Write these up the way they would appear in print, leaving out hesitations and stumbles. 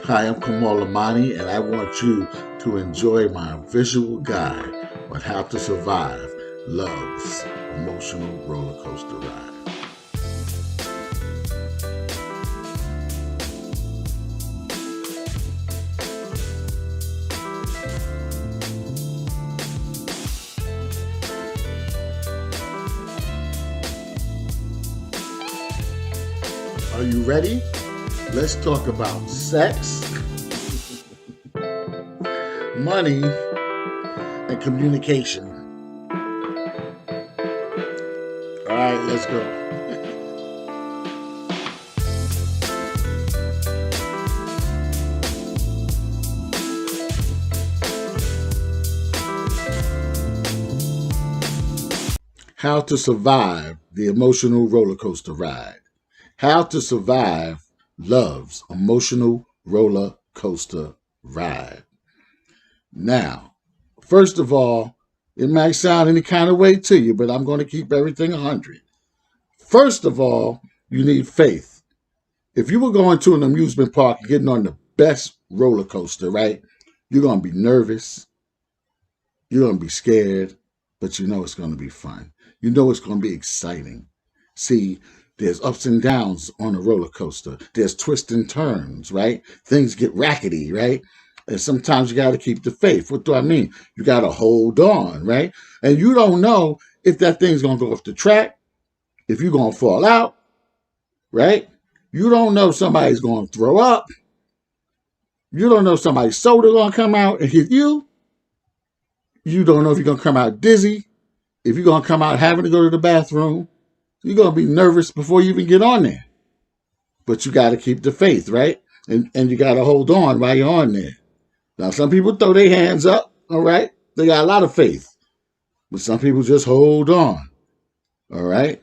Hi, I'm Kamal Amani, and I want you to enjoy my visual guide on how to survive love's emotional roller coaster ride. Are you ready? Let's talk about sex, money, and communication. All right, let's go. How to survive the emotional roller coaster ride. How to survive love's emotional roller coaster ride. Now, first of all, it might sound any kind of way to you, but I'm going to keep everything 100. First of all, you need faith. If you were going to an amusement park and getting on the best roller coaster, right, you're going to be nervous. You're going to be scared, but you know it's going to be fun. You know it's going to be exciting. See, there's ups and downs on a roller coaster. There's twists and turns, right? Things get rackety, right? And sometimes you got to keep the faith. What do I mean? You got to hold on, right? And you don't know if that thing's going to go off the track, if you're going to fall out, right? You don't know if somebody's going to throw up. You don't know if somebody's soda going to come out and hit you. You don't know if you're going to come out dizzy, if you're going to come out having to go to the bathroom. You're going to be nervous before you even get on there. But you got to keep the faith, right? And you got to hold on while you're on there. Now, some people throw their hands up, all right? They got a lot of faith. But some people just hold on, all right?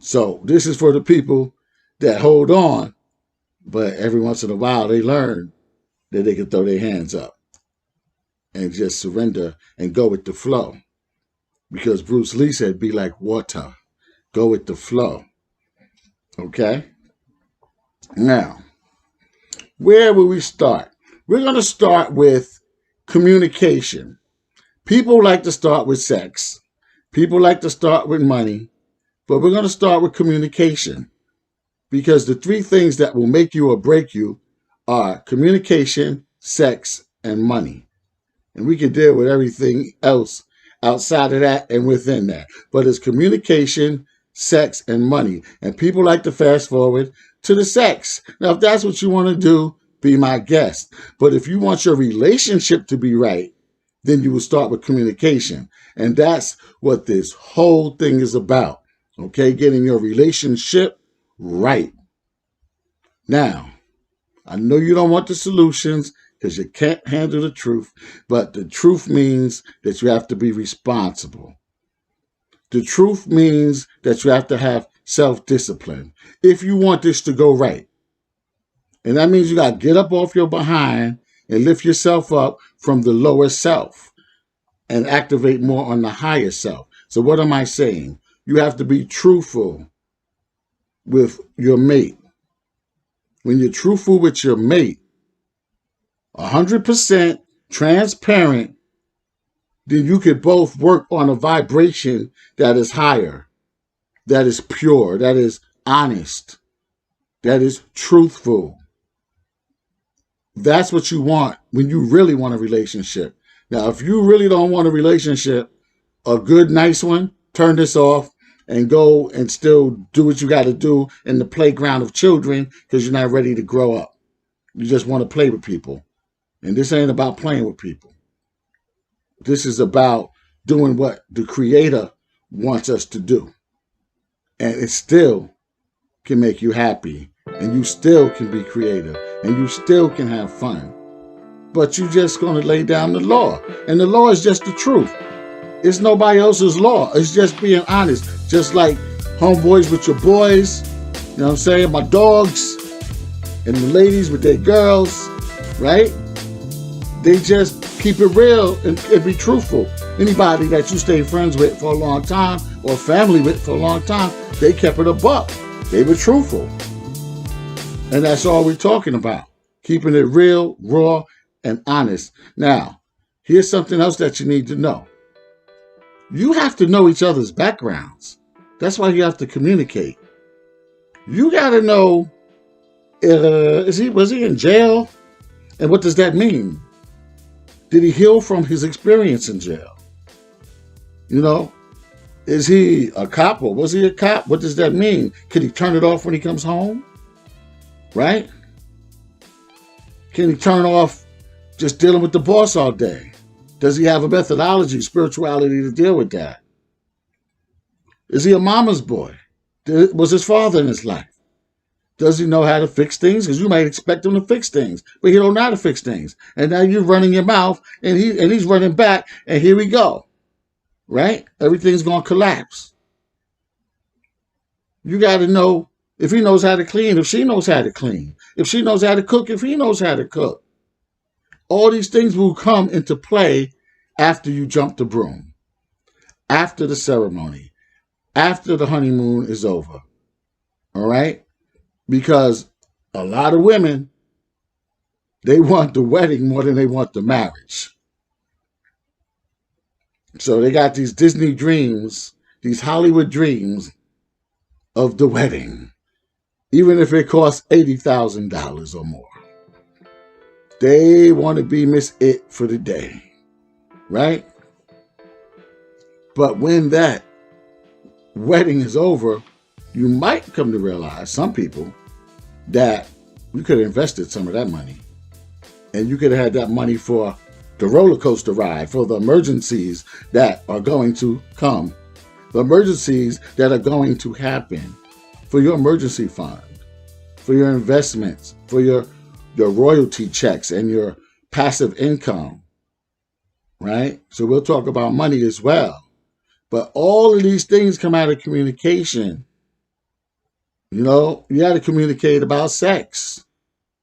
So this is for the people that hold on, but every once in a while they learn that they can throw their hands up and just surrender and go with the flow. Because Bruce Lee said, be like water. Go with the flow. Okay? Now, where will we start? We're going to start with communication. People like to start with sex. People like to start with money. But we're going to start with communication. Because the three things that will make you or break you are communication, sex, and money. And we can deal with everything else outside of that and within that. But it's communication, sex, and money. And people like to fast forward to the sex. Now, if that's what you want to do, be my guest. But if you want your relationship to be right, then you will start with communication. And that's what this whole thing is about. Okay? Getting your relationship right. Now, I know you don't want the solutions because you can't handle the truth, but the truth means that you have to be responsible. The truth means that you have to have self-discipline if you want this to go right. And that means you got to get up off your behind and lift yourself up from the lower self and activate more on the higher self. So what am I saying? You have to be truthful with your mate. When you're truthful with your mate, 100% transparent, then you could both work on a vibration that is higher, that is pure, that is honest, that is truthful. That's what you want when you really want a relationship. Now, if you really don't want a relationship, a good, nice one, turn this off and go and still do what you got to do in the playground of children because you're not ready to grow up. You just want to play with people. And this ain't about playing with people. This is about doing what the Creator wants us to do. And it still can make you happy. And you still can be creative. And you still can have fun. But you're just going to lay down the law. And the law is just the truth. It's nobody else's law. It's just being honest. Just like homeboys with your boys. You know what I'm saying? My dogs. And the ladies with their girls. Right? They just keep it real and be truthful. Anybody that you stay friends with for a long time or family with for a long time, they kept it a buck. They were truthful. And that's all we're talking about. keeping it real, raw, and honest. Now, here's something else that you need to know. You have to know each other's backgrounds. That's why you have to communicate. You got to know, was he in jail? And what does that mean? Did he heal from his experience in jail? You know, is he a cop or was he a cop? What does that mean? Can he turn it off when he comes home? Right? Can he turn off just dealing with the boss all day? Does he have a methodology, spirituality to deal with that? Is he a mama's boy? Was his father in his life? Does he know how to fix things? Because you might expect him to fix things, but he don't know how to fix things. And now you're running your mouth, and he's running back, and here we go. Right? Everything's going to collapse. You got to know if he knows how to clean, if she knows how to clean, if she knows how to cook, if he knows how to cook. All these things will come into play after you jump the broom, after the ceremony, after the honeymoon is over. All right? Because a lot of women, they want the wedding more than they want the marriage. So they got these Disney dreams, these Hollywood dreams of the wedding, even if it costs $80,000 or more. They want to be Miss It for the day, right? But when that wedding is over, you might come to realize, some people, that you could have invested some of that money. And you could have had that money for the roller coaster ride, for the emergencies that are going to come, the emergencies that are going to happen, for your emergency fund, for your investments, for your royalty checks and your passive income, right? So we'll talk about money as well. But all of these things come out of communication. You know, you got to communicate about sex.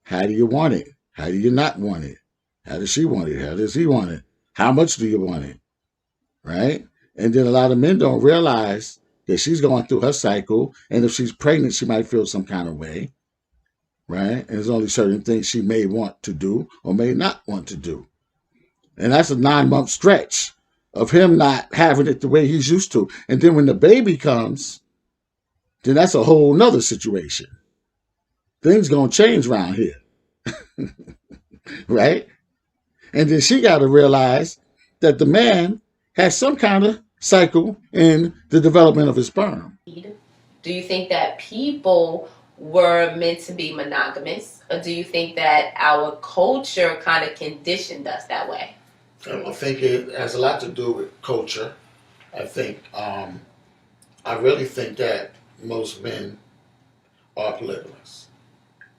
How do you want it? How do you not want it? How does she want it? How does he want it? How much do you want it? Right? And then a lot of men don't realize that she's going through her cycle. And if she's pregnant, she might feel some kind of way. Right? And there's only certain things she may want to do or may not want to do. And that's a 9-month stretch of him not having it the way he's used to. And then when the baby comes, then that's a whole nother situation. Things going to change around here. Right? And then she got to realize that the man has some kind of cycle in the development of his sperm. Do you think that people were meant to be monogamous, or do you think that our culture kind of conditioned us that way? I think it has a lot to do with culture. I think, I really think that most men are polygamous,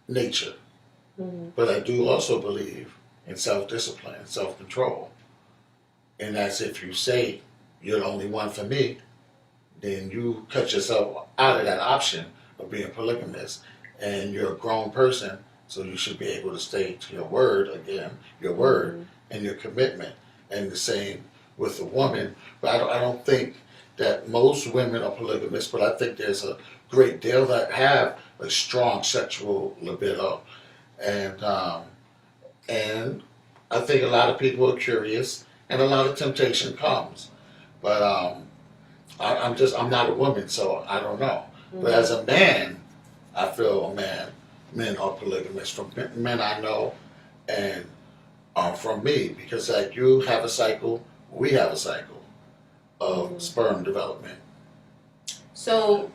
nature. Mm-hmm. But I do also believe in self-discipline, self-control. And that's if you say you're the only one for me, then you cut yourself out of that option of being polygamous. And you're a grown person, so you should be able to stay to your word again, your word, mm-hmm. and your commitment. And the same with a woman. But I don't think that most women are polygamous, but I think there's a great deal that have a strong sexual libido. And I think a lot of people are curious, and a lot of temptation comes. But I'm not a woman, so I don't know. Mm-hmm. But as a man, I feel men are polygamous from men I know, and from me, because like you have a cycle, we have a cycle of mm-hmm. sperm development. So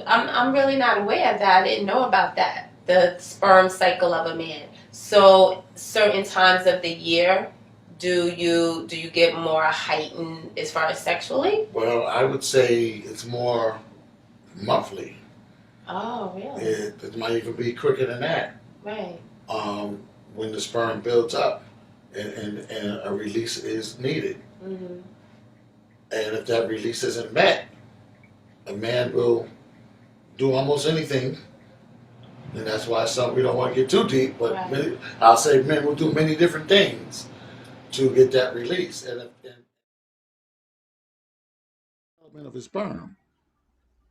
I'm really not aware of that. I didn't know about that, the sperm cycle of a man. So certain times of the year, do you get more heightened as far as sexually? Well, I would say it's more monthly. Oh, really? It might even be quicker than that. Right. When the sperm builds up and a release is needed. Mm-hmm. And if that release isn't met, a man will do almost anything. And that's why we don't want to get too deep, but right. I'll say men will do many different things to get that release. And of his sperm.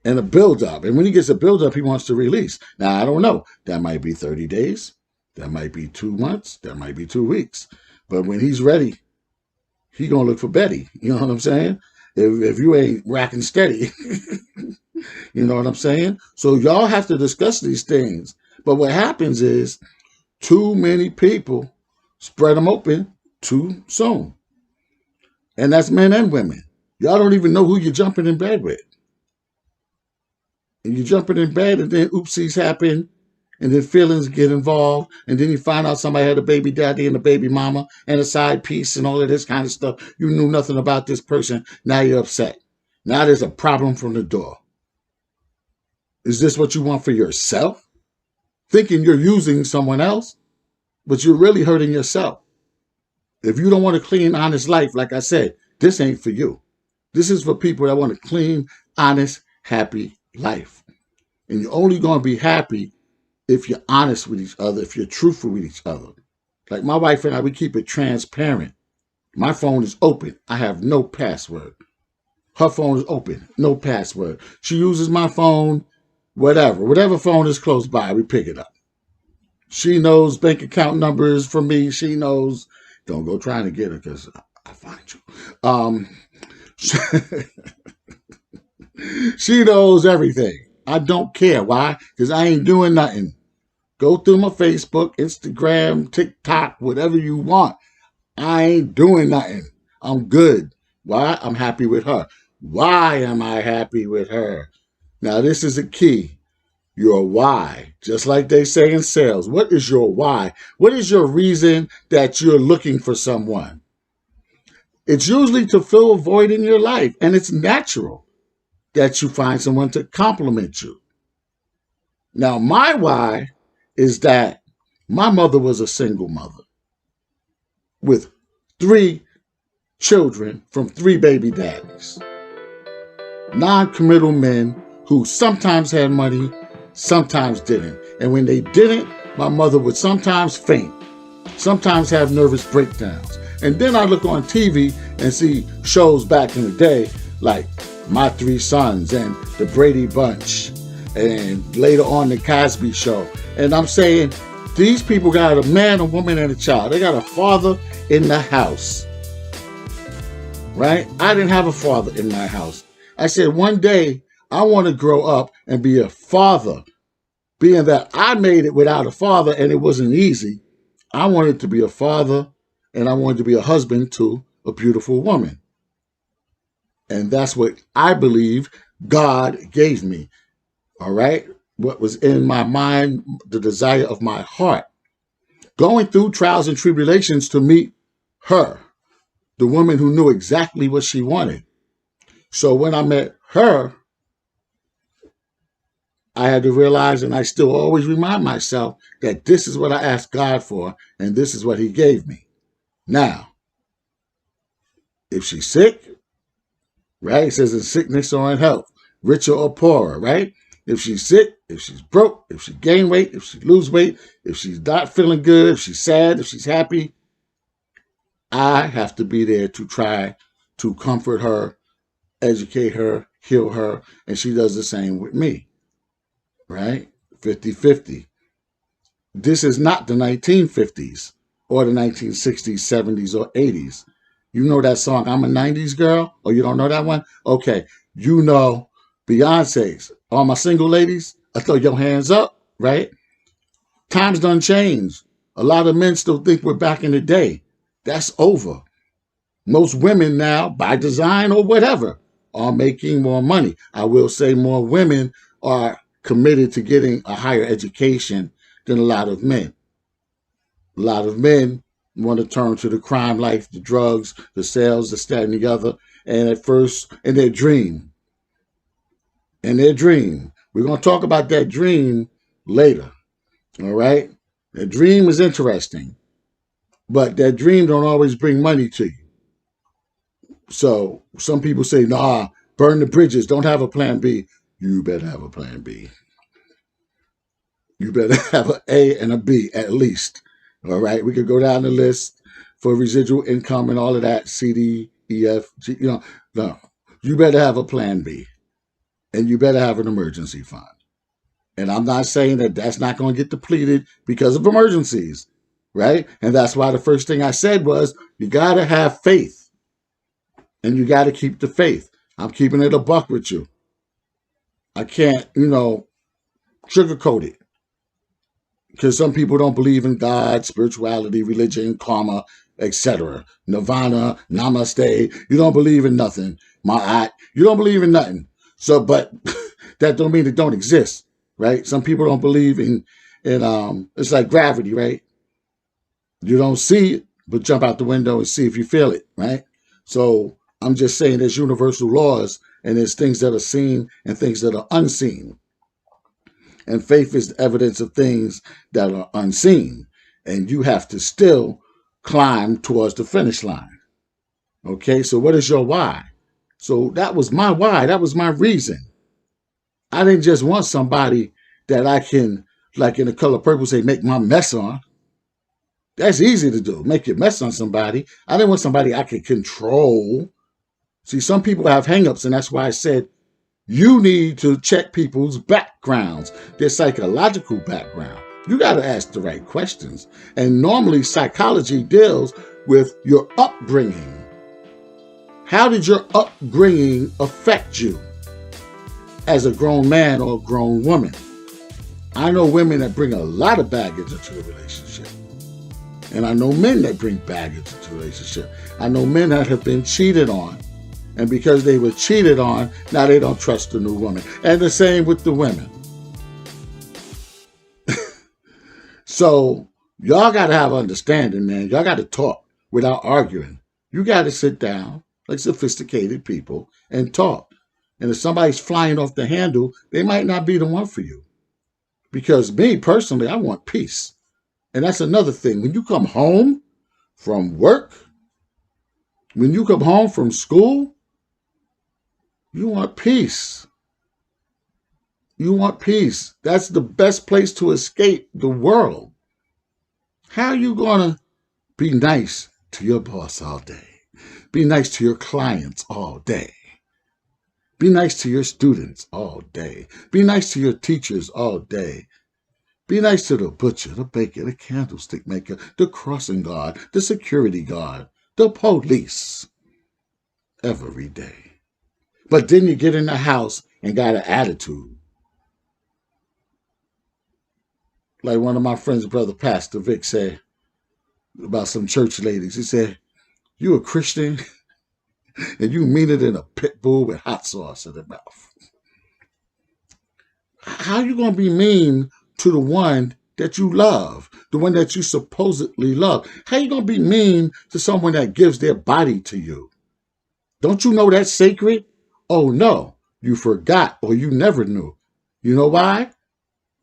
And a buildup. And when he gets a buildup, he wants to release. Now, I don't know. That might be 30 days. That might be 2 months. That might be 2 weeks. But when he's ready, he gonna look for Betty. You know what I'm saying? If you ain't racking steady, you know what I'm saying? So y'all have to discuss these things. But what happens is too many people spread them open too soon. And that's men and women. Y'all don't even know who you're jumping in bed with. And you're jumping in bed and then oopsies happen and then feelings get involved, and then you find out somebody had a baby daddy and a baby mama and a side piece and all of this kind of stuff. You knew nothing about this person. Now you're upset. Now there's a problem from the door. Is this what you want for yourself? Thinking you're using someone else, but you're really hurting yourself. If you don't want a clean, honest life, like I said, this ain't for you. This is for people that want a clean, honest, happy life. And you're only going to be happy if you're honest with each other, if you're truthful with each other. Like my wife and I, we keep it transparent. My phone is open. I have no password. Her phone is open, no password. She uses my phone, whatever phone is close by, we pick it up. She knows bank account numbers from me. She knows. Don't go trying to get her because I'll find you. She knows everything. I don't care. Why? Because I ain't doing nothing. Go through my Facebook, Instagram, TikTok, whatever you want. I ain't doing nothing. I'm good. Why? I'm happy with her. Why am I happy with her? Now, this is a key. Your why. Just like they say in sales. What is your why? What is your reason that you're looking for someone? It's usually to fill a void in your life. And it's natural that you find someone to compliment you. Now, my why is that my mother was a single mother with 3 children from 3 baby daddies. Non-committal men who sometimes had money, sometimes didn't. And when they didn't, my mother would sometimes faint, sometimes have nervous breakdowns. And then I look on TV and see shows back in the day like My 3 Sons and The Brady Bunch and later on The Cosby Show. And I'm saying these people got a man, a woman, and a child. They got a father in the house. Right? I didn't have a father in my house. I said one day I want to grow up and be a father. Being that I made it without a father and it wasn't easy, I wanted to be a father and I wanted to be a husband to a beautiful woman. And that's what I believe God gave me. All right? What was in my mind, the desire of my heart. Going through trials and tribulations to meet her, the woman who knew exactly what she wanted. So when I met her, I had to realize, and I still always remind myself, that this is what I asked God for, and this is what he gave me. Now, if she's sick, right? It says in sickness or in health, richer or poorer, right? If she's sick, if she's broke, if she gain weight, if she lose weight, if she's not feeling good, if she's sad, if she's happy, I have to be there to try to comfort her, educate her, heal her, and she does the same with me, right? 50-50. This is not the 1950s or the 1960s, 70s, or 80s. You know that song, I'm a 90s girl? Or you don't know that one? Okay, you know Beyonce's. All my single ladies, I throw your hands up, right? Times done changed. A lot of men still think we're back in the day. That's over. Most women now, by design or whatever, are making more money. I will say more women are committed to getting a higher education than a lot of men. A lot of men want to turn to the crime life, the drugs, the sales, this, that, and the other. And at first, in their dream. We're going to talk about that dream later. All right? The dream is interesting. But that dream don't always bring money to you. So some people say, nah, burn the bridges. Don't have a plan B. You better have a plan B. You better have an A and a B at least. All right? We could go down the list for residual income and all of that. C, D, E, F, G. No. You better have a plan B. And you better have an emergency fund. And I'm not saying that that's not going to get depleted because of emergencies, right? And that's why the first thing I said was you got to have faith and you got to keep the faith. I'm keeping it a buck with you. I can't, sugarcoat it because some people don't believe in God, spirituality, religion, karma, etc. Nirvana, namaste. You don't believe in nothing. You don't believe in nothing. So, but that don't mean it don't exist, right? Some people don't believe in it's like gravity, right? You don't see it, but jump out the window and see if you feel it, right? So I'm just saying there's universal laws and there's things that are seen and things that are unseen. And faith is the evidence of things that are unseen. And you have to still climb towards the finish line. Okay, so what is your why? So that was my why. That was my reason. I didn't just want somebody that I can, like in The Color Purple, say, make my mess on. That's easy to do. Make your mess on somebody. I didn't want somebody I could control. See, some people have hangups, and that's why I said you need to check people's backgrounds, their psychological background. You got to ask the right questions. And normally psychology deals with your upbringing. How did your upbringing affect you as a grown man or a grown woman? I know women that bring a lot of baggage into a relationship. And I know men that bring baggage into a relationship. I know men that have been cheated on. And because they were cheated on, now they don't trust the new woman. And the same with the women. So y'all got to have understanding, man. Y'all got to talk without arguing. You got to sit down like sophisticated people and talk. And if somebody's flying off the handle, they might not be the one for you. Because me, personally, I want peace. And that's another thing. When you come home from work, when you come home from school, you want peace. You want peace. That's the best place to escape the world. How are you going to be nice to your boss all day? Be nice to your clients all day. Be nice to your students all day. Be nice to your teachers all day. Be nice to the butcher, the baker, the candlestick maker, the crossing guard, the security guard, the police every day. But then you get in the house and got an attitude. Like one of my friends' brother, Pastor Vic, said about some church ladies. He said, you a Christian and you mean it in a pit bull with hot sauce in their mouth. How are you going to be mean to the one that you love, the one that you supposedly love? How are you going to be mean to someone that gives their body to you? Don't you know that's sacred? Oh, no, you forgot or you never knew. You know why?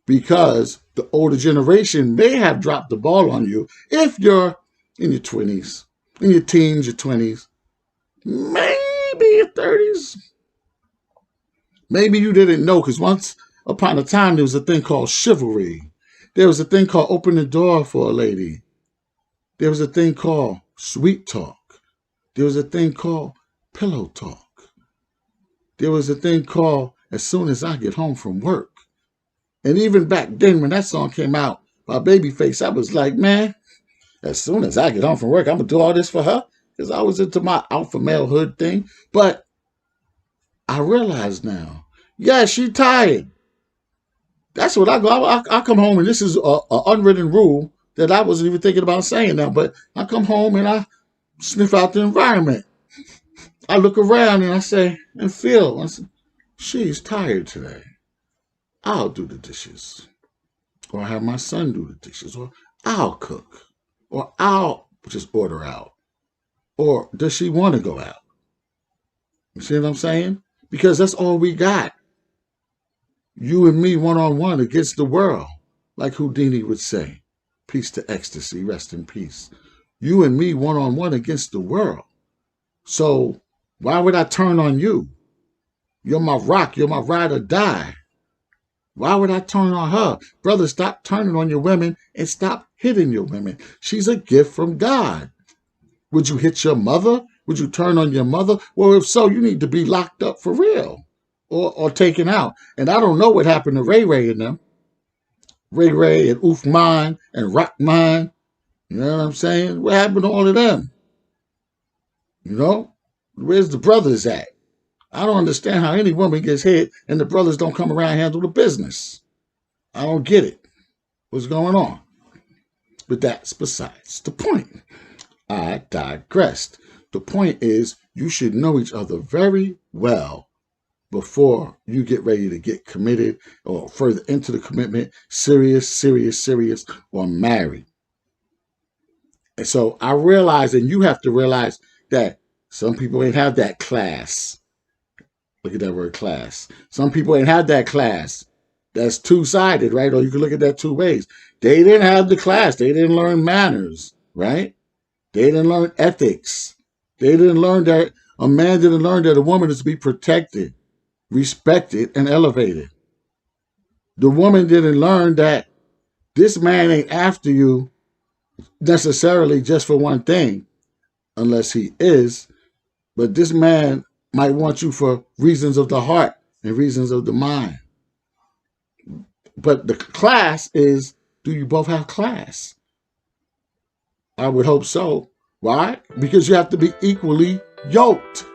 Because the older generation may have dropped the ball on you if you're in your 20s, in your teens, your 20s, maybe your 30s. Maybe you didn't know because once upon a time there was a thing called chivalry. There was a thing called open the door for a lady. There was a thing called sweet talk. There was a thing called pillow talk. There was a thing called as soon as I get home from work. And even back then when that song came out by Babyface, I was like, man, as soon as I get home from work, I'm going to do all this for her. Because I was into my alpha malehood thing. But I realize now, yeah, she tired. That's what I go. I come home and this is an unwritten rule that I wasn't even thinking about saying now. But I come home and I sniff out the environment. I look around and I say, and feel, I say, she's tired today. I'll do the dishes. Or have my son do the dishes. Or I'll cook. Or I'll just order out. Or does she want to go out? You see what I'm saying? Because that's all we got. You and me one-on-one against the world. Like Houdini would say. Peace to ecstasy. Rest in peace. You and me one-on-one against the world. So why would I turn on you? You're my rock. You're my ride or die. Why would I turn on her? Brother, stop turning on your women and stop hitting your women. She's a gift from God. Would you hit your mother? Would you turn on your mother? Well, if so, you need to be locked up for real or taken out. And I don't know what happened to Ray Ray and them. Ray Ray and Oofman and Rockman. You know what I'm saying? What happened to all of them? You know? Where's the brothers at? I don't understand how any woman gets hit and the brothers don't come around and handle the business. I don't get it. What's going on? But that's besides the point. I digressed. The point is, you should know each other very well before you get ready to get committed or further into the commitment, serious, or married. And so I realize, and you have to realize that some people ain't have that class. Look at that word class. Some people ain't have that class. That's two-sided, right? Or you can look at that two ways. They didn't have the class. They didn't learn manners, right? They didn't learn ethics. They didn't learn that a man didn't learn that a woman is to be protected, respected, and elevated. The woman didn't learn that this man ain't after you necessarily just for one thing, unless he is, but this man might want you for reasons of the heart and reasons of the mind. But the class is, do you both have class? I would hope so. Why? Because you have to be equally yoked.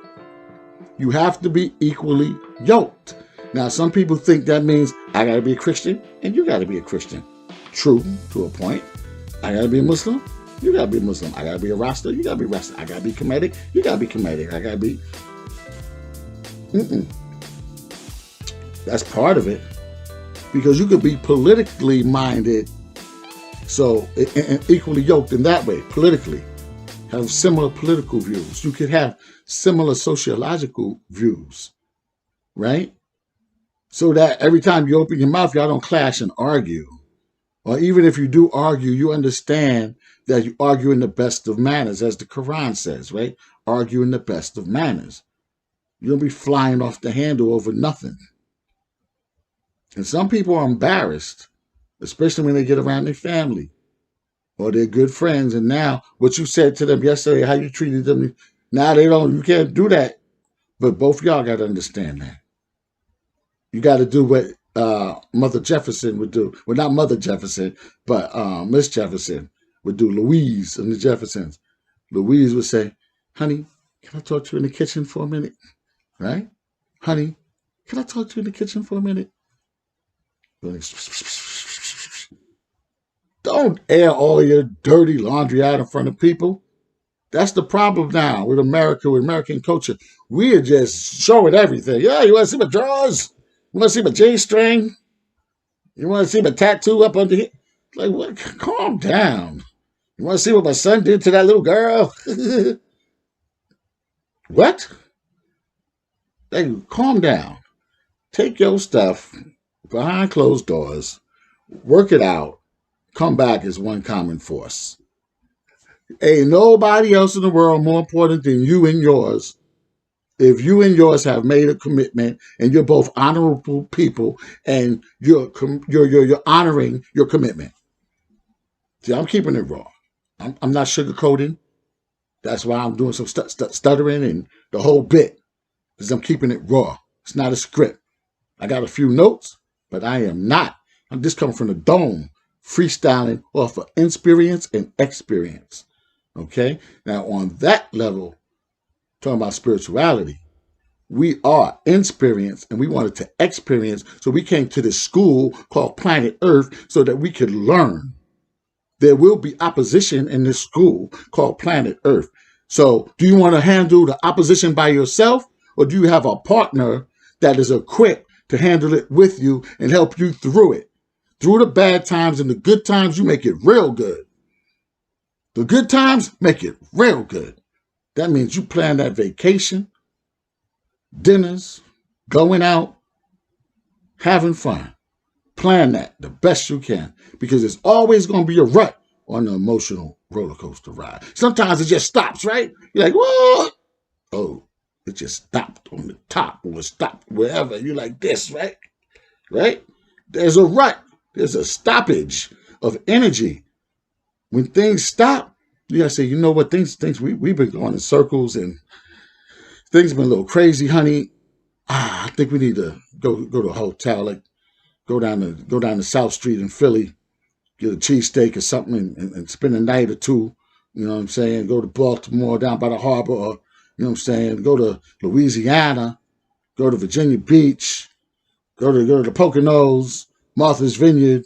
You have to be equally yoked. Now, some people think that means I got to be a Christian and you got to be a Christian. True, to a point. I got to be a Muslim. You got to be a Muslim. I got to be a Rasta. You got to be Rasta. I got to be Kemetic. You got to be Kemetic. I got to be... That's part of it. Because you could be politically minded, so and equally yoked in that way, politically. Have similar political views. You could have similar sociological views, right? So that every time you open your mouth, y'all don't clash and argue. Or even if you do argue, you understand that you argue in the best of manners, as the Quran says, right? Argue in the best of manners. You don't be flying off the handle over nothing. And some people are embarrassed, especially when they get around their family or their good friends. And now what you said to them yesterday, how you treated them, now you can't do that. But both y'all got to understand that. You got to do what Mother Jefferson would do. Well, not Mother Jefferson, but Miss Jefferson would do. Louise and the Jeffersons. Louise would say, honey, can I talk to you in the kitchen for a minute? Right? Honey, can I talk to you in the kitchen for a minute? Don't air all your dirty laundry out in front of people. That's the problem now with America, with American culture. We are just showing everything. Yeah, you want to see my drawers? You want to see my J-string? You want to see my tattoo up under here? Like, what? Calm down. You want to see what my son did to that little girl? What? Hey, calm down. Take your stuff behind closed doors, work it out, come back as one common force. Ain't nobody else in the world more important than you and yours. If you and yours have made a commitment and you're both honorable people and you're honoring your commitment. See, I'm keeping it raw. I'm not sugarcoating. That's why I'm doing some stuttering and the whole bit, because I'm keeping it raw. It's not a script. I got a few notes, but I am not. I'm just coming from the dome, freestyling off of experience and experience. Okay? Now, on that level, talking about spirituality, we are inexperienced and we wanted to experience, so we came to this school called Planet Earth so that we could learn. There will be opposition in this school called Planet Earth. So do you want to handle the opposition by yourself, or do you have a partner that is equipped to handle it with you and help you through it? Through the bad times and the good times, you make it real good. The good times, make it real good. That means you plan that vacation, dinners, going out, having fun. Plan that the best you can, because it's always going to be a rut on the emotional roller coaster ride. Sometimes it just stops, right? You're like, what? Oh, it just stopped on the top or it stopped wherever. You're like this, right? Right? There's a rut. There's a stoppage of energy. When things stop, you gotta say, you know what, things we've been going in circles and things have been a little crazy, honey. I think we need to go to a hotel. Like, go down to South Street in Philly, get a cheesesteak or something, and spend a night or two. You know what I'm saying? Go to Baltimore down by the harbor, or you know what I'm saying? Go to Louisiana, go to Virginia Beach, go to the Poconos, Martha's Vineyard,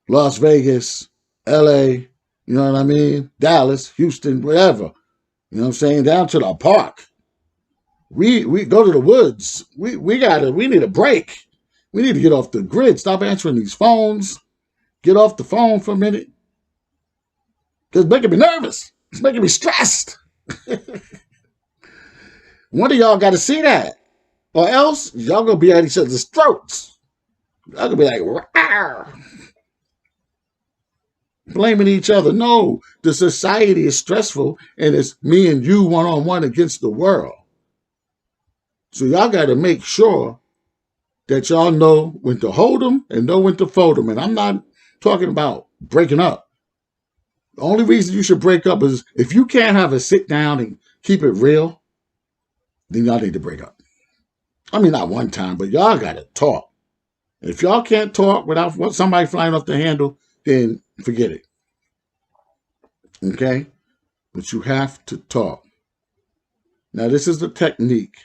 Las Vegas, L.A. You know what I mean? Dallas, Houston, wherever. You know what I'm saying? Down to the park. We go to the woods. We need a break. We need to get off the grid. Stop answering these phones. Get off the phone for a minute. Because it's making me nervous. It's making me stressed. One of y'all got to see that. Or else, y'all going to be at each other's throats. Y'all going to be like, rawr, blaming each other. No, the society is stressful, and it's me and you one-on-one against the world. So y'all got to make sure that y'all know when to hold them and know when to fold them. And I'm not talking about breaking up. The only reason you should break up is if you can't have a sit down and keep it real, then y'all need to break up. I mean, not one time, but y'all got to talk. If y'all can't talk without somebody flying off the handle, then forget it. Okay? But you have to talk. Now, this is the technique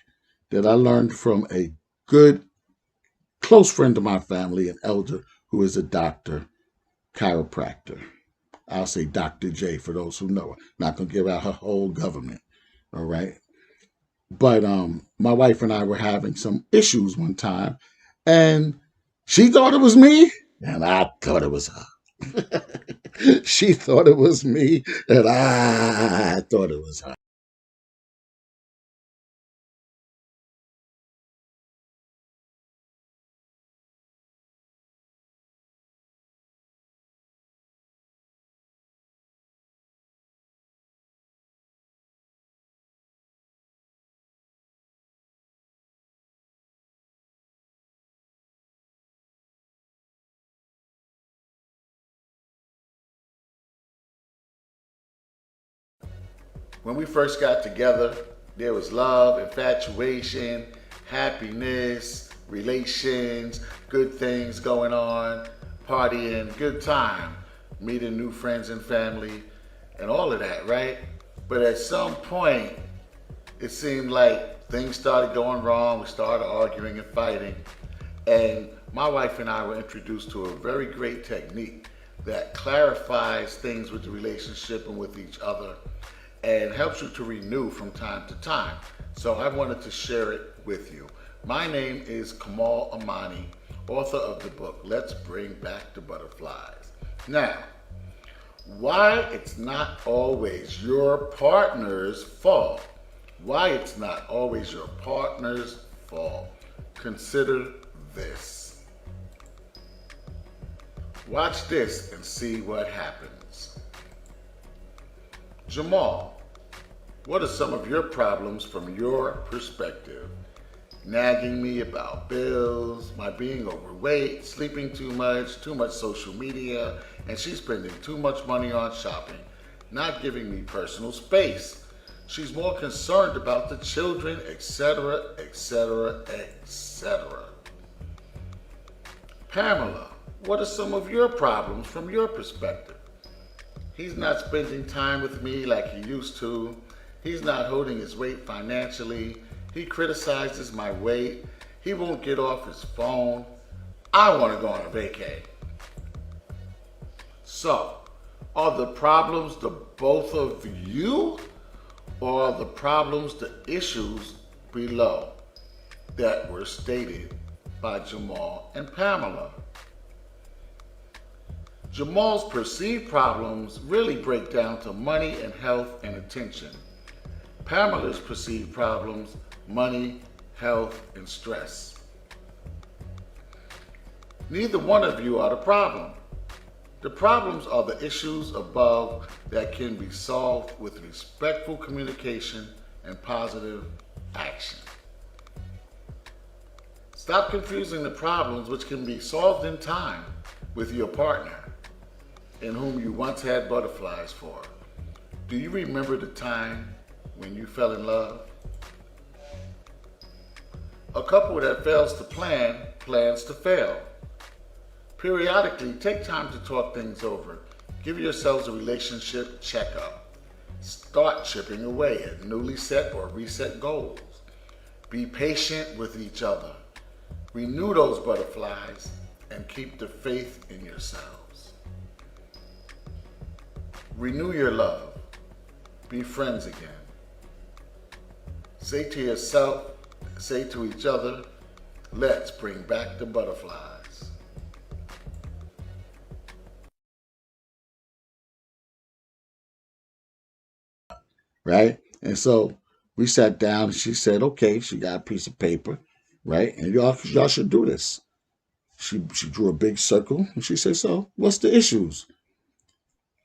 that I learned from a good, close friend of my family, an elder who is a doctor, chiropractor. I'll say Dr. J for those who know her. Not going to give out her whole government. All right? But my wife and I were having some issues one time, and she thought it was me, and I thought it was her. She thought it was me, and I thought it was her. When we first got together, there was love, infatuation, happiness, relations, good things going on, partying, good time, meeting new friends and family, and all of that, right? But at some point, it seemed like things started going wrong. We started arguing and fighting. And my wife and I were introduced to a very great technique that clarifies things with the relationship and with each other and helps you to renew from time to time. So I wanted to share it with you. My name is Kamal Amani, author of the book, Let's Bring Back the Butterflies. Now, why it's not always your partner's fault. Why it's not always your partner's fault. Consider this. Watch this and see what happens. Jamal, what are some of your problems from your perspective? Nagging me about bills, my being overweight, sleeping too much social media, and she's spending too much money on shopping, not giving me personal space. She's more concerned about the children, etc., etc., etc. Pamela, what are some of your problems from your perspective? He's not spending time with me like he used to. He's not holding his weight financially. He criticizes my weight. He won't get off his phone. I want to go on a vacay. So, are the problems the both of you, or are the problems the issues below that were stated by Jamal and Pamela? Jamal's perceived problems really break down to money and health and attention. Pamela's perceived problems, money, health, and stress. Neither one of you are the problem. The problems are the issues above that can be solved with respectful communication and positive action. Stop confusing the problems which can be solved in time with your partner, in whom you once had butterflies for. Do you remember the time when you fell in love? A couple that fails to plan plans to fail. Periodically, take time to talk things over. Give yourselves a relationship checkup. Start chipping away at newly set or reset goals. Be patient with each other. Renew those butterflies and keep the faith in yourselves. Renew your love. Be friends again. Say to yourself, say to each other, let's bring back the butterflies. Right? And so we sat down and she said, okay, she got a piece of paper, right? And y'all should do this. She drew a big circle and she said, so what's the issues?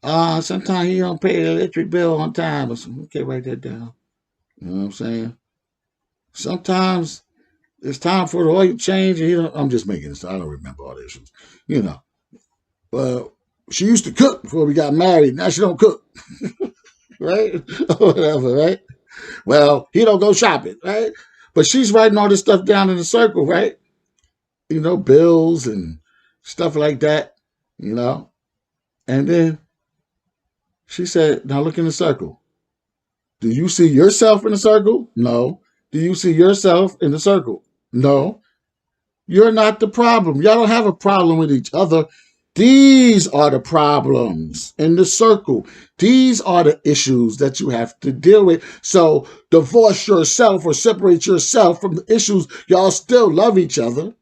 Sometimes he don't pay the electric bill on time. I said, okay, write that down. You know what I'm saying? Sometimes it's time for the oil change and I'm just making this. I don't remember all the issues. You know. Well, she used to cook before we got married. Now she don't cook. Right? Or whatever, right? Well, he don't go shopping, right? But she's writing all this stuff down in a circle, right? You know, bills and stuff like that, you know. And then she said, now look in the circle. Do you see yourself in the circle? No. Do you see yourself in the circle? No. You're not the problem. Y'all don't have a problem with each other. These are the problems in the circle. These are the issues that you have to deal with. So divorce yourself or separate yourself from the issues. Y'all still love each other,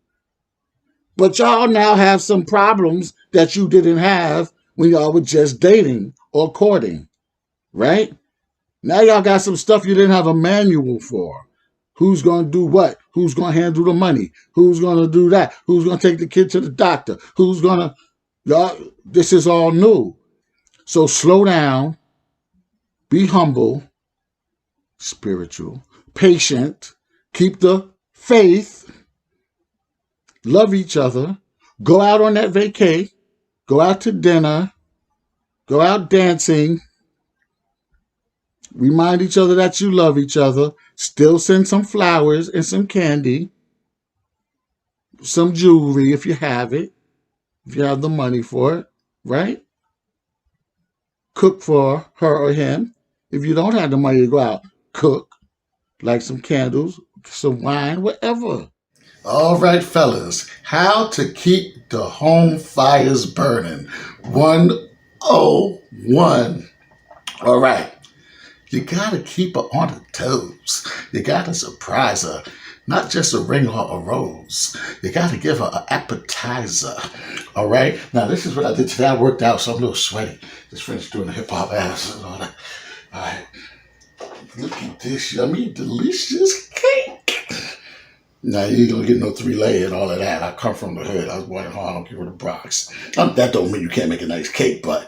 but y'all now have some problems that you didn't have when y'all were just dating or courting, right? Now y'all got some stuff you didn't have a manual for. Who's going to do what? Who's going to handle the money? Who's going to do that? Who's going to take the kid to the doctor? Who's going to... Y'all, this is all new. So slow down, be humble, spiritual, patient, keep the faith, love each other, go out on that vacay, go out to dinner, go out dancing, remind each other that you love each other, still send some flowers and some candy, some jewelry if you have it, if you have the money for it, right? Cook for her or him. If you don't have the money to go out, cook, like some candles, some wine, whatever. All right, fellas, how to keep the home fires burning. 101. All right. You gotta keep her on her toes. You gotta surprise her. Not just a ring or a rose. You gotta give her an appetizer. All right? Now, this is what I did today. I worked out, so I'm a little sweaty. Just finished doing the hip hop ass and all that. All right. Look at this yummy, delicious cake. Now, you ain't gonna get no 3 layer and all of that. I come from the hood. I was born in Harlem, give her the Bronx. That don't mean you can't make a nice cake, but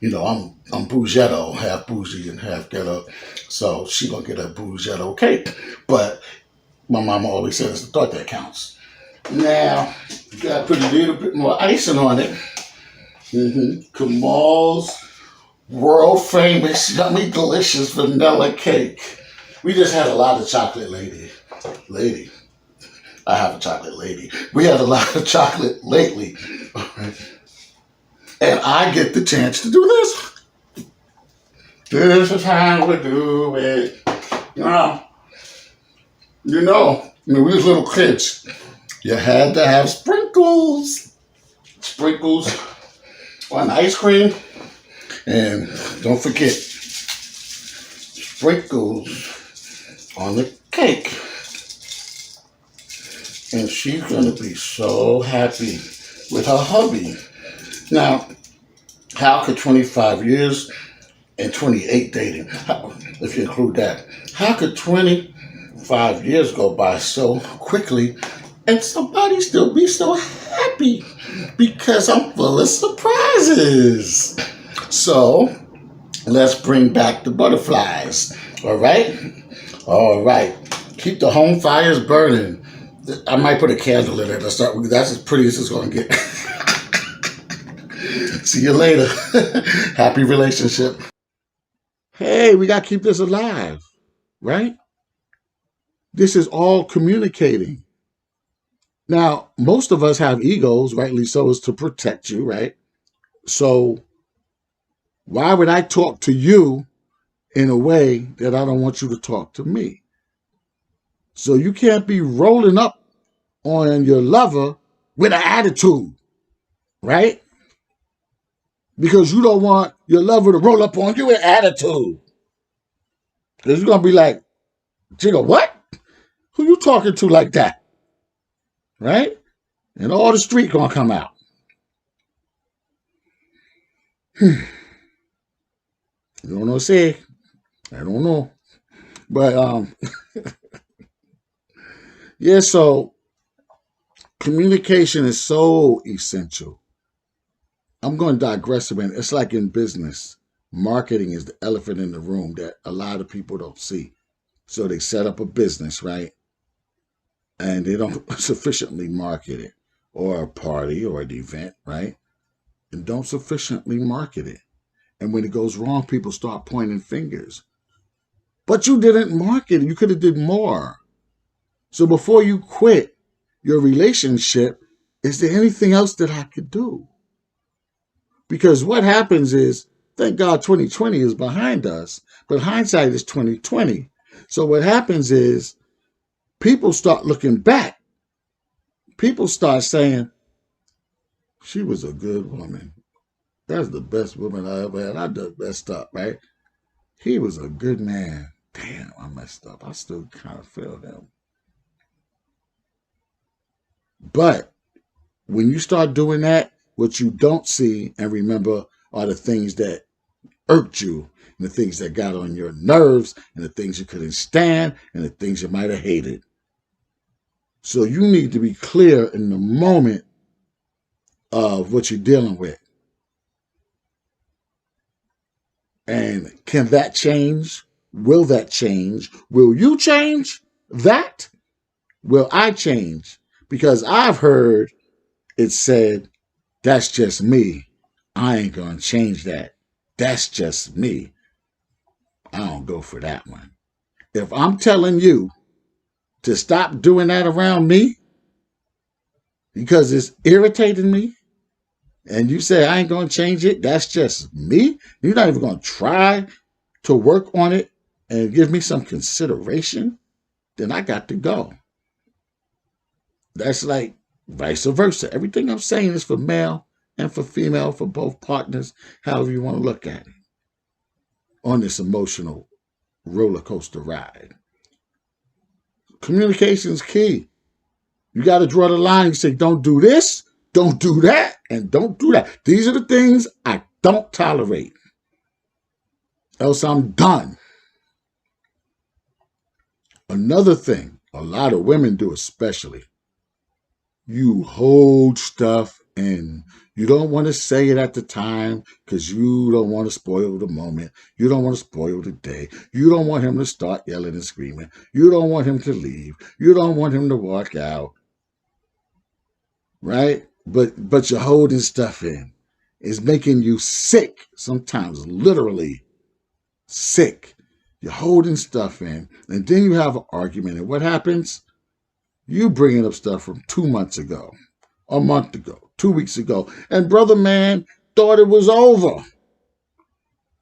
you know, I'm bougetto, half bougie and half ghetto. So she gonna get a bougetto cake. But my mama always says it's the thought that counts. Now, you gotta put a little bit more icing on it. Kamal's world famous, yummy, delicious vanilla cake. We just had a lot of chocolate, lady. I have a chocolate lady. We had a lot of chocolate lately. And I get the chance to do this. This is how we do it. When we was little kids, you had to have sprinkles. Sprinkles on ice cream. And don't forget, sprinkles on the cake. And she's going to be so happy with her hubby. Now, how could 25 years and 28 dating, if you include that, how could 25 years go by so quickly and somebody still be so happy? Because I'm full of surprises. So, let's bring back the butterflies. All right? All right. Keep the home fires burning. I might put a candle in it to start with. That's as pretty as it's going to get. See you later. Happy relationship. Hey, we got to keep this alive, right? This is all communicating. Now, most of us have egos, rightly so, is to protect you, right? So why would I talk to you in a way that I don't want you to talk to me? So you can't be rolling up on your lover with an attitude, right? Because you don't want your lover to roll up on you with attitude. Because you're going to be like, Jigga, what? Who you talking to like that? Right? And all the street going to come out. You don't know what to say. I don't know. But yeah, so communication is so essential. I'm going to digress a minute. It's like in business. Marketing is the elephant in the room that a lot of people don't see. So they set up a business, right? And they don't sufficiently market it, or a party or an event, right? And don't sufficiently market it. And when it goes wrong, people start pointing fingers. But you didn't market it. You could have did more. So before you quit your relationship, is there anything else that I could do? Because what happens is, thank God 2020 is behind us, but hindsight is 2020. So what happens is people start looking back. People start saying, she was a good woman. That's the best woman I ever had. I done messed up, right? He was a good man. Damn, I messed up. I still kind of feel him. But when you start doing that, what you don't see and remember are the things that irked you, and the things that got on your nerves, and the things you couldn't stand, and the things you might have hated. So you need to be clear in the moment of what you're dealing with. And can that change? Will that change? Will you change that? Will I change? Because I've heard it said, that's just me. I ain't going to change that. That's just me. I don't go for that one. If I'm telling you to stop doing that around me because it's irritating me, and you say I ain't going to change it, that's just me. You're not even going to try to work on it and give me some consideration, then I got to go. That's like vice versa. Everything I'm saying is for male and for female, for both partners, however you want to look at it, on this emotional roller coaster ride. Communication is key. You got to draw the line and say, don't do this, don't do that, and don't do that. These are the things I don't tolerate. Else I'm done. Another thing, a lot of women do especially, you hold stuff in. You don't want to say it at the time because you don't want to spoil the moment. You don't want to spoil the day. You don't want him to start yelling and screaming. You don't want him to leave. You don't want him to walk out. Right? But you're holding stuff in. It's making you sick, sometimes literally sick. You're holding stuff in, and then you have an argument. And what happens? You bringing up stuff from 2 months ago, a month ago, 2 weeks ago, and brother man thought it was over.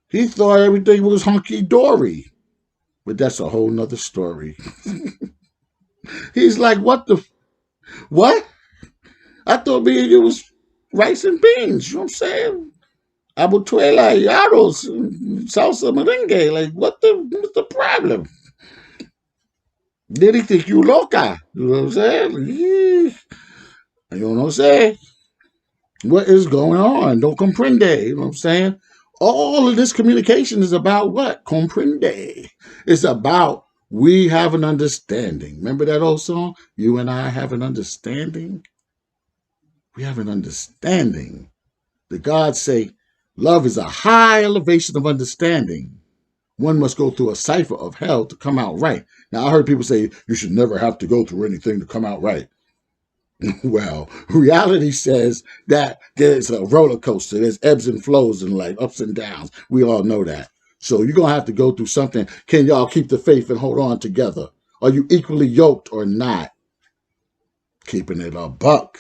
He thought everything was hunky dory, but that's a whole nother story. He's like, what? I thought me and you was rice and beans. You know what I'm saying? Abutuela y arroz, salsa merengue. Like, what's the problem? Did he think you loca? You know what I'm saying? You know what I'm saying? What is going on? Don't comprende. You know what I'm saying? All of this communication is about what? Comprende. It's about we have an understanding. Remember that old song? You and I have an understanding. We have an understanding. The gods say love is a high elevation of understanding. One must go through a cipher of hell to come out right. Now, I heard people say you should never have to go through anything to come out right. Well, reality says that there's a roller coaster. There's ebbs and flows and like ups and downs. We all know that. So you're going to have to go through something. Can y'all keep the faith and hold on together? Are you equally yoked or not? Keeping it a buck.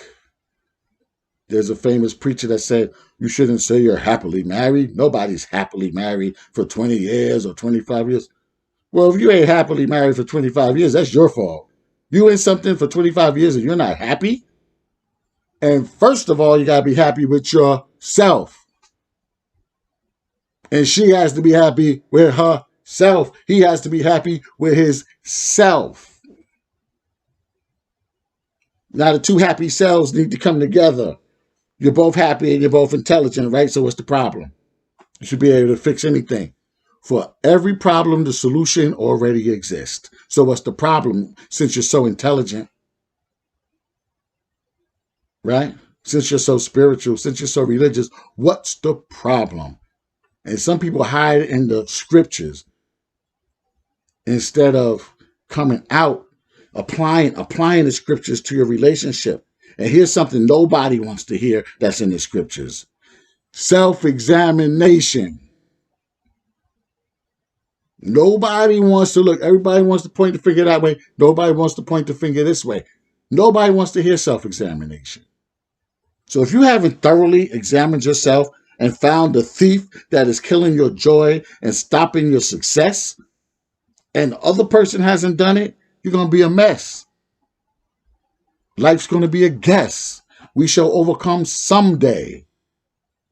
There's a famous preacher that said, you shouldn't say you're happily married. Nobody's happily married for 20 years or 25 years. Well, if you ain't happily married for 25 years, that's your fault. You in something for 25 years and you're not happy? And first of all, you got to be happy with yourself. And she has to be happy with herself. He has to be happy with his self. Now, the two happy selves need to come together. You're both happy and you're both intelligent, right? So what's the problem? You should be able to fix anything. For every problem, the solution already exists. So what's the problem since you're so intelligent, right? Since you're so spiritual, since you're so religious, what's the problem? And some people hide in the scriptures instead of coming out, applying the scriptures to your relationship. And here's something nobody wants to hear that's in the scriptures. Self-examination. Nobody wants to look. Everybody wants to point the finger that way. Nobody wants to point the finger this way. Nobody wants to hear self-examination. So if you haven't thoroughly examined yourself and found the thief that is killing your joy and stopping your success, and the other person hasn't done it, you're going to be a mess. Life's going to be a guess. We shall overcome someday.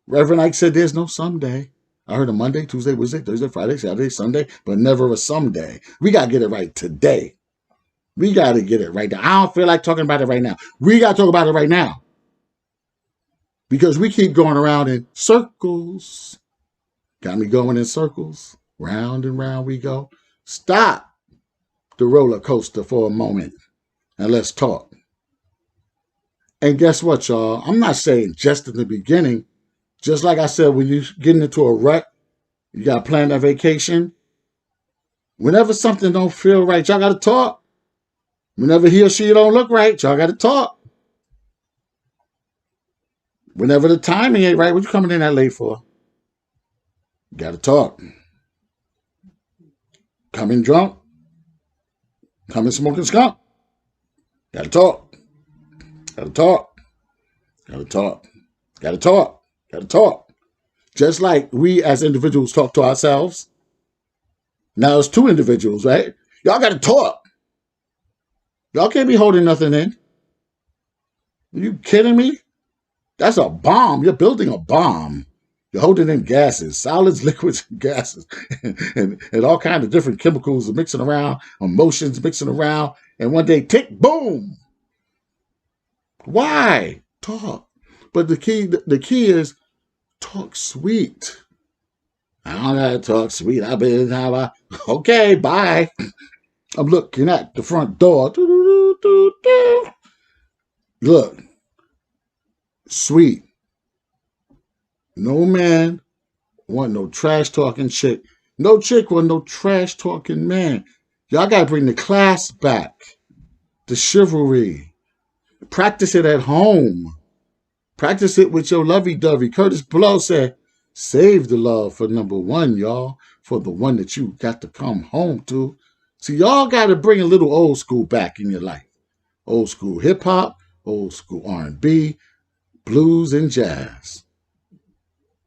Reverend Ike said there's no someday. I heard a Monday, Tuesday, Wednesday, Thursday, Friday, Saturday, Sunday, but never a someday. We got to get it right today. We got to get it right now. I don't feel like talking about it right now. We got to talk about it right now. Because we keep going around in circles. Got me going in circles. Round and round we go. Stop the roller coaster for a moment and let's talk. And guess what, y'all? I'm not saying just in the beginning. Just like I said, when you're getting into a rut, you got to plan that vacation. Whenever something don't feel right, y'all got to talk. Whenever he or she don't look right, y'all got to talk. Whenever the timing ain't right, what you coming in that late for? You got to talk. Coming drunk. Coming smoking skunk. Got to talk. Got to talk. Got to talk. Got to talk. Got to talk. Just like we as individuals talk to ourselves. Now it's two individuals, right? Y'all got to talk. Y'all can't be holding nothing in. Are you kidding me? That's a bomb. You're building a bomb. You're holding in gases, solids, liquids, and gases, and all kinds of different chemicals are mixing around, emotions mixing around, and one day, tick, boom. Why? Talk. But the key is talk sweet. I don't gotta talk sweet. I've been okay, bye. I'm looking at the front door. Look, sweet. No man want no trash talking chick. No chick want no trash talking man. Y'all gotta bring the class back. The chivalry. Practice it at home. Practice it with your lovey-dovey. Curtis Blow said, save the love for number one, y'all. For the one that you got to come home to. See, y'all got to bring a little old school back in your life. Old school hip-hop, old school R&B, blues, and jazz.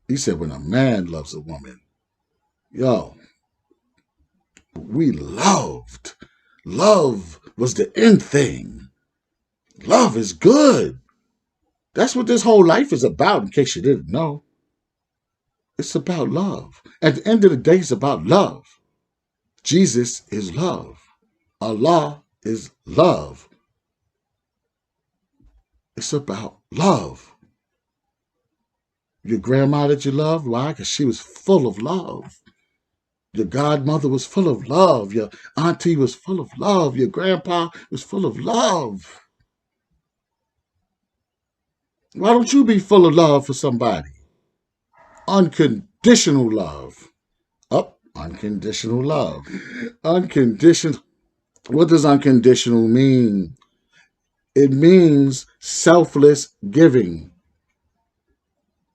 He said when a man loves a woman, yo, we loved. Love was the end thing. Love is good. That's what this whole life is about, in case you didn't know. It's about love. At the end of the day, it's about love. Jesus is love. Allah is love. It's about love. Your grandma that you loved, why? Because she was full of love. Your godmother was full of love. Your auntie was full of love. Your grandpa was full of love. Why don't you be full of love for somebody? Unconditional love. Unconditional love. Unconditional. What does unconditional mean? It means selfless giving.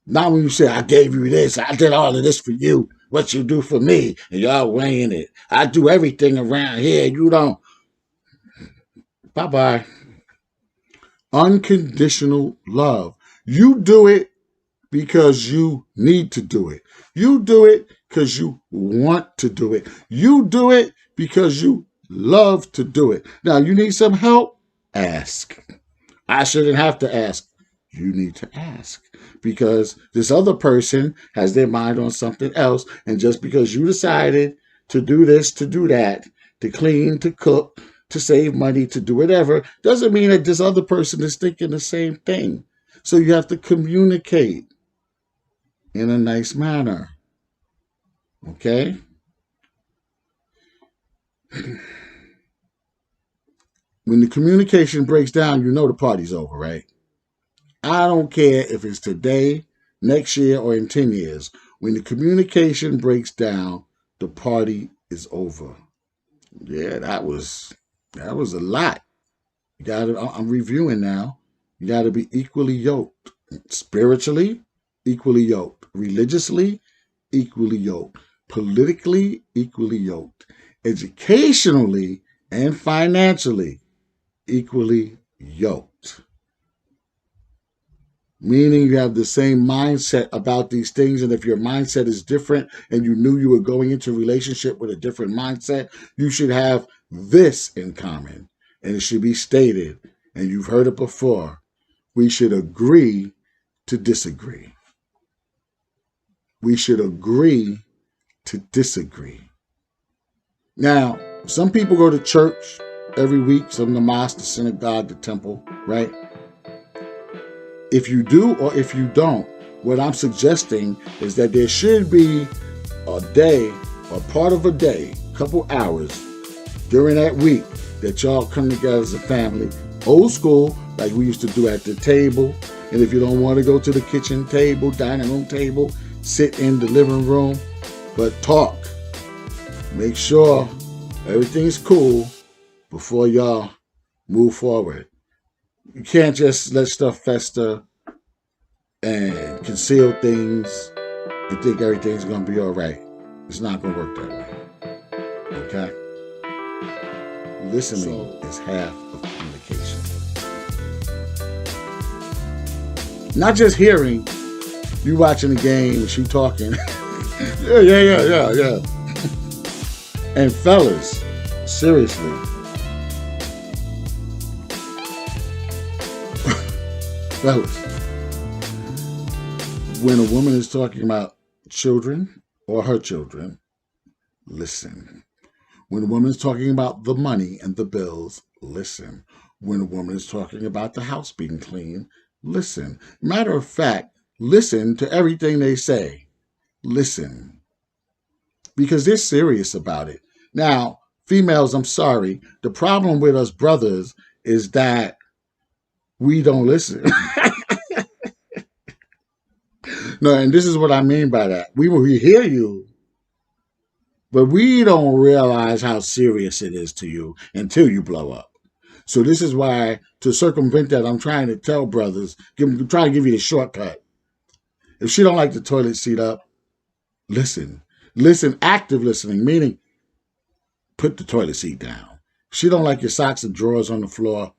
Not when you say, I gave you this, I did all of this for you, what you do for me, and y'all weighing it. I do everything around here, you don't. Bye-bye. Unconditional love. You do it because you need to do it. You do it because you want to do it. You do it because you love to do it. Now, you need some help? Ask. I shouldn't have to ask. You need to ask because this other person has their mind on something else. And just because you decided to do this, to do that, to clean, to cook, to save money, to do whatever, doesn't mean that this other person is thinking the same thing. So you have to communicate in a nice manner. Okay? When the communication breaks down, you know the party's over, right? I don't care if it's today, next year, or in 10 years. When the communication breaks down, the party is over. Yeah, that was a lot. You got to, I'm reviewing now. You got to be equally yoked. Spiritually, equally yoked. Religiously, equally yoked. Politically, equally yoked. Educationally and financially, equally yoked. Meaning you have the same mindset about these things. And if your mindset is different and you knew you were going into a relationship with a different mindset, you should have this in common. And it should be stated, and you've heard it before, we should agree to disagree. We should agree to disagree. Now, some people go to church every week, some the mosque, the synagogue, the temple, right? If you do or if you don't, what I'm suggesting is that there should be a day or part of a day, a couple hours during that week that y'all come together as a family, old school, like we used to do at the table. And if you don't want to go to the kitchen table, dining room table, sit in the living room, but talk. Make sure everything's cool before y'all move forward. You can't just let stuff fester and conceal things and think everything's going to be all right. It's not going to work that way. Okay? Listening is half of communication. Not just hearing, you watching the game and she talking. yeah. And fellas, seriously. Fellas, when a woman is talking about children or her children, listen. When a woman is talking about the money and the bills, listen. When a woman is talking about the house being clean, listen. Matter of fact, listen to everything they say. Listen. Because they're serious about it. Now, females, I'm sorry. The problem with us brothers is that we don't listen. No, and this is what I mean by that. We hear you, but we don't realize how serious it is to you until you blow up. So this is why, to circumvent that, I'm trying to tell brothers, try to give you the shortcut. If she don't like the toilet seat up, listen. Listen, active listening, meaning put the toilet seat down. If she don't like your socks and drawers on the floor,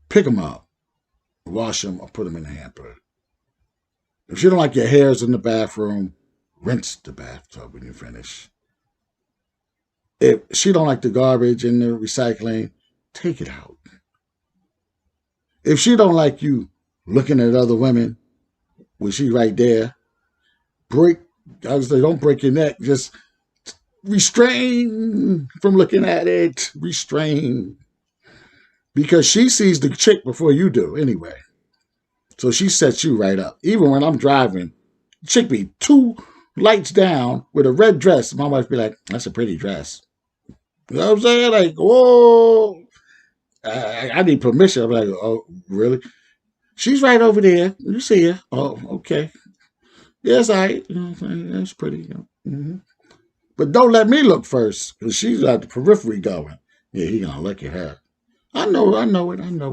pick them up, wash them, or put them in the hamper. If she don't like your hairs in the bathroom, rinse the bathtub when you finish. If she don't like the garbage in the recycling, take it out. If she don't like you looking at other women when she's right there, don't break your neck. Just restrain from looking at it. Restrain. Because she sees the chick before you do anyway. So she sets you right up. Even when I'm driving, chick be 2 lights down with a red dress. My wife be like, that's a pretty dress. You know what I'm saying? Like, whoa. I need permission. I'm like, oh, really? She's right over there. You see her. Oh, okay. Yes, I. You know what I'm saying? That's pretty. You know? Mm-hmm. But don't let me look first, because she's got the periphery going. Yeah, he gonna look at her. I know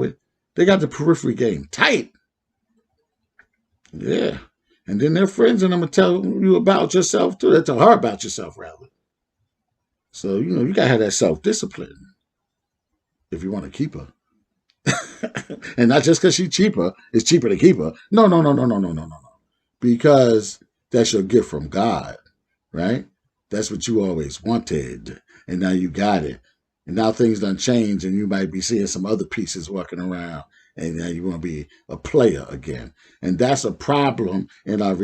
it. They got the periphery game tight. Yeah. And then their friends and them will tell you about yourself too. They tell her about yourself, rather. So, you gotta have that self-discipline if you want to keep her. And not just because she's cheaper, it's cheaper to keep her. No, no, no, no, no, no, no, no, no. Because that's your gift from God, right? That's what you always wanted. And now you got it. And now things done change and you might be seeing some other pieces walking around. And now you want to be a player again. And that's a problem in our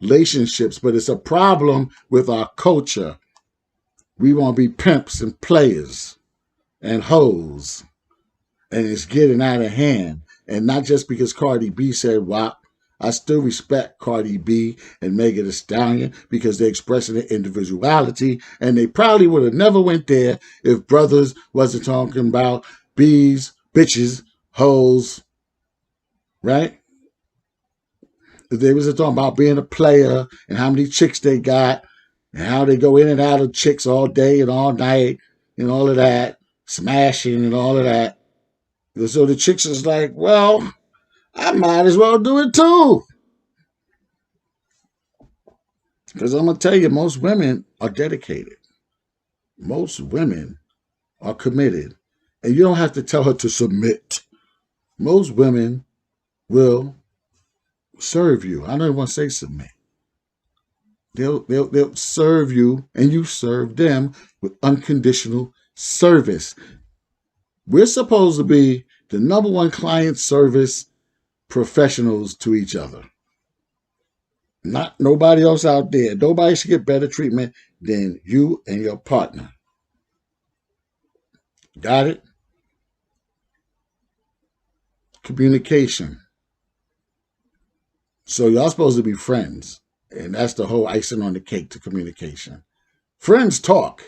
relationships, but it's a problem with our culture. We want to be pimps and players and hoes, and it's getting out of hand. And not just because Cardi B said WAP. I still respect Cardi B and Megan Thee Stallion because they're expressing their individuality, and they probably would have never went there if brothers wasn't talking about bees, bitches, hoes, right? If they was talking about being a player and how many chicks they got and how they go in and out of chicks all day and all night and all of that, smashing and all of that. So the chicks is like, well, I might as well do it too. Because I'm going to tell you, most women are dedicated. Most women are committed. And you don't have to tell her to submit. Most women will serve you. I don't even want to say submit. They'll serve you and you serve them with unconditional service. We're supposed to be the number one client service professionals to each other. Not nobody else out there. Nobody should get better treatment than you and your partner. Got it? Communication. So y'all supposed to be friends. And that's the whole icing on the cake to communication. Friends talk.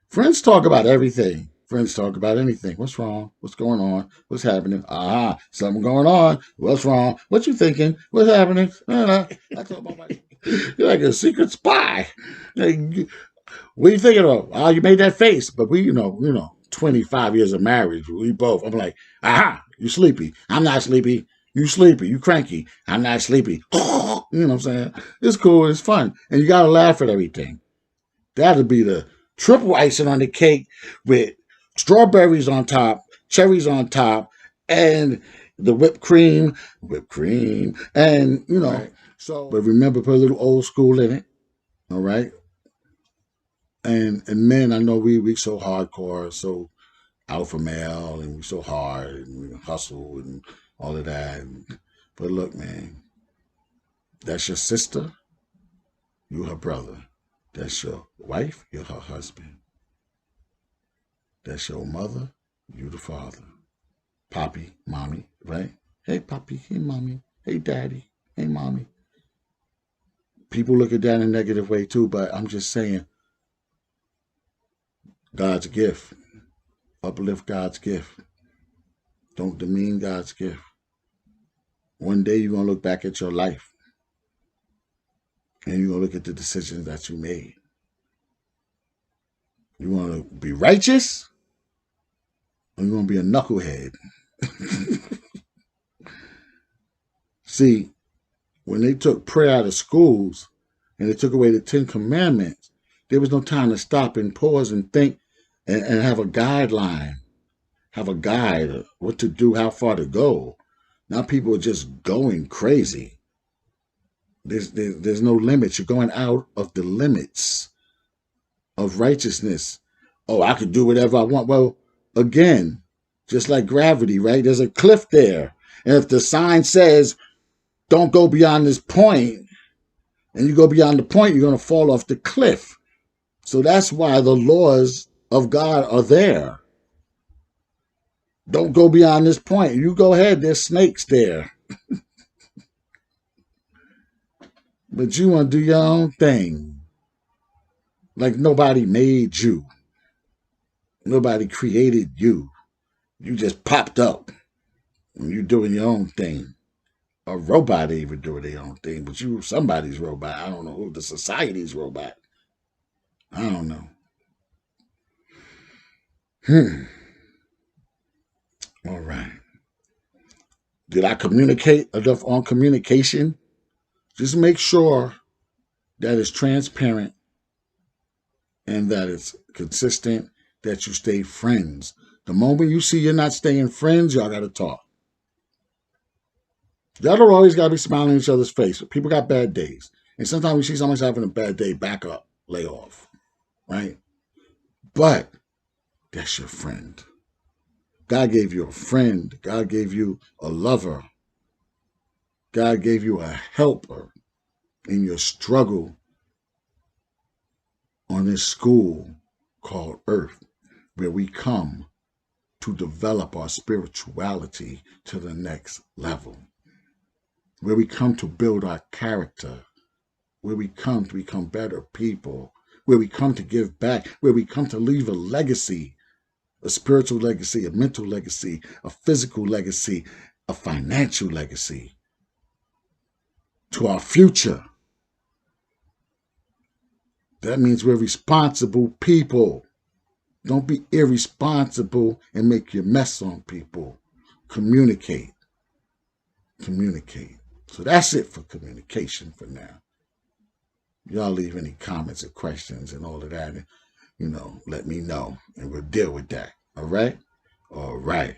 Friends talk about everything. Friends talk about anything. What's wrong? What's going on? What's happening? Something going on. What's wrong? What you thinking? What's happening? I told my wife, you're like a secret spy. Like, what are you thinking of? Oh, you made that face. But we, 25 years of marriage. We both. I'm like, you sleepy. I'm not sleepy. You sleepy. You cranky. I'm not sleepy. You know what I'm saying? It's cool. It's fun. And you got to laugh at everything. That'll be the triple icing on the cake with strawberries on top, cherries on top, and the whipped cream, and Right. So, but remember, put a little old school in it. All right. And men, I know we so hardcore, so alpha male, and we so hard and we hustle and all of that. But look, man, that's your sister, you her brother. That's your wife, you're her husband. That's your mother, you the father. Poppy, mommy, right? Hey, Poppy, hey, mommy, hey, daddy, hey, mommy. People look at that in a negative way too, but I'm just saying, God's gift. Uplift God's gift. Don't demean God's gift. One day you're going to look back at your life and you're going to look at the decisions that you made. You want to be righteous or you want to be a knucklehead? See, when they took prayer out of schools and they took away the 10 Commandments, there was no time to stop and pause and think and have a guideline, have a guide of what to do, how far to go. Now people are just going crazy. There's no limits. You're going out of the limits of righteousness. Oh, I could do whatever I want. Well, again, just like gravity, right? There's a cliff there. And if the sign says, don't go beyond this point, and you go beyond the point, you're going to fall off the cliff. So that's why the laws of God are there. Don't go beyond this point. You go ahead, there's snakes there. But you want to do your own thing. Like nobody made you. Nobody created you. You just popped up. And you're doing your own thing. A robot even doing their own thing, but you somebody's robot. I don't know who the society's robot. I don't know. All right. Did I communicate enough on communication? Just make sure that it's transparent and that it's consistent, that you stay friends. The moment you see you're not staying friends, y'all got to talk. Y'all don't always got to be smiling in each other's face. People got bad days. And sometimes we see someone's having a bad day, back up, lay off, right? But that's your friend. God gave you a friend. God gave you a lover. God gave you a helper in your struggle on this school called Earth, where we come to develop our spirituality to the next level, where we come to build our character, where we come to become better people, where we come to give back, where we come to leave a legacy, a spiritual legacy, a mental legacy, a physical legacy, a financial legacy to our future. That means we're responsible people. Don't be irresponsible and make your mess on people. Communicate. Communicate. So that's it for communication for now. Y'all leave any comments or questions and all of that. And, let me know and we'll deal with that. All right? All right.